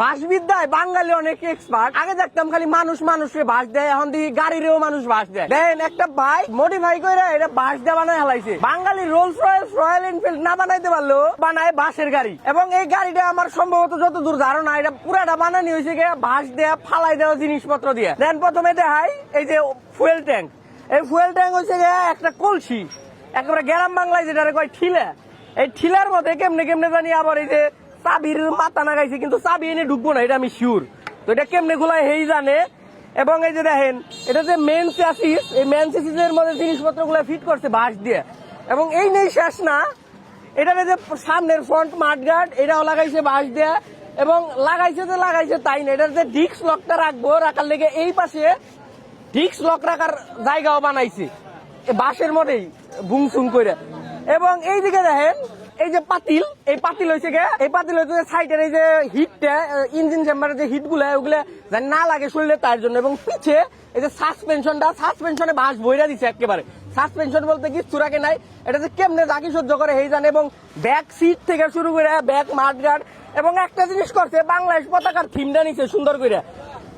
বাঁশবিদ্যায় বাঙালি অনেক এক্সপার্ট। আগে দেখতাম খালি মানুষকে বাঁশ দেয়, এখন দেখি গাড়িরেও মানুষ বাঁশ দেয়। দেখেন একটা বাইক মডিফাই করে এটা বাঁশ দিয়ে বানায় হেলাইছে। বাঙালি রোলস রয়েস রয়্যাল এনফিল্ড না বানাইতে পারলো বানায় বাঁশের গাড়ি। এবং এই গাড়িটা আমার সম্ভবত যতদূর ধারণা এটা পুরাটা বানানি হয়েছে বাঁশ দেয়া ফালাই দেওয়া জিনিসপত্র দিয়ে। দেন প্রথমে দেখাই এই যে ফুয়েল ট্যাঙ্ক। এই ফুয়েল ট্যাঙ্ক হচ্ছে একটা কলসি, একেবারে গ্রাম বাংলায় যেটা কয় ঠিলা। এই ঠিলার মধ্যে কেমনে কেমনে জানি আবার এই যে চাবির মাথা নাগাইছে, কিন্তু চাবি এনে ঢুকবো না এটা আমি শিওর। তো এটা কেমনে খোলায় হেই জানে। এবং এই যে দেখেন এটা যে মেন চ্যাসিস, এই মেন চ্যাসিসের মধ্যে জিনিসপত্র গুলো ফিট করছে বাঁশ দিয়ে। এবং এই নেই শেষ না, এটা যে সামনের ফ্রন্ট মাঠগার্ড এটাও লাগাইছে বাঁশ দিয়ে। এবং লাগাইছে তাই না, এটার যে ডিস্ক লকটা রাখার লেগে এই পাশে ডিস্ক লক রাখার জায়গাও বানাইছে বাঁশের মধ্যেই বুংসুং করে। এবং এই দিকে দেখেন এই যে পাতিল, এই পাতিল হয়েছে সাইডের এই যে হিটটা, ইঞ্জিন চেম্বারের যে হিট গুলা ওগুলা যেন না লাগে শরীরে তার জন্য। এবং পিছে এই যে সাসপেনশনে বাঁশ বইরা দিছে একেবারে। সাসপেনশন বলতে কি চূড়াকে নাই, এটা যে কেমনে জাকি সহ্য করে এই জানে। এবং ব্যাক সিট থেকে শুরু করে ব্যাক মাঠগার্ড। এবং একটা জিনিস করছে, বাংলাদেশ পতাকার থিমটা নিছে সুন্দর করে।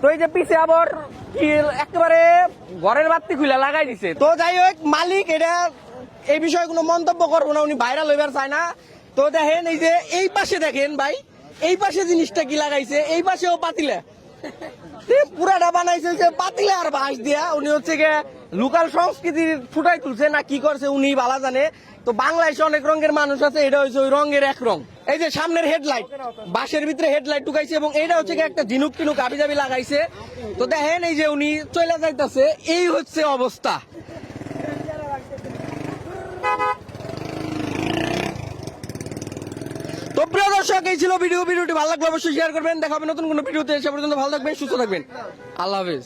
তো এই যে পিছে আবার একেবারে ঘরের বাতি খুলে লাগাই দিছে। তো যাই হোক, মালিক এটা এই বিষয়ে কোনো মন্তব্য করবো না, উনি ভাইরাল হইবার চায় না। তো দেখেন এই যে এই পাশে দেখেন ভাই, এই পাশে জিনিসটা কি লাগাইছে, এই পাশেও পাতিলে পুরাটা বানাইছে যে পাতিলে আর বাঁশ দিয়া। উনি হচ্ছে গিয়ে লোকাল সংস্কৃতির ফুটাই তুলছে না কি করছে উনি ভালো জানে। তো বাংলাদেশে অনেক রঙের মানুষ আছে, এটা হচ্ছে ওই রঙের এক রং। এই যে সামনের হেডলাইট, বাঁশের ভিতরে হেডলাইট ঢুকাইছে এবং এইটা হচ্ছে একটা ঝিনুক টিনুক আবি জাবি লাগাইছে। তো দেখেন এই যে উনি চলে যাইতেছে, এই হচ্ছে অবস্থা। তো প্রিয় দর্শক, এই ছিল ভিডিওটি ভালো লাগলে অবশ্যই শেয়ার করবেন। দেখা হবে নতুন কোনো ভিডিওতে, সে পর্যন্ত ভালো থাকবেন, সুস্থ থাকবেন, আল্লাহ হাফেজ।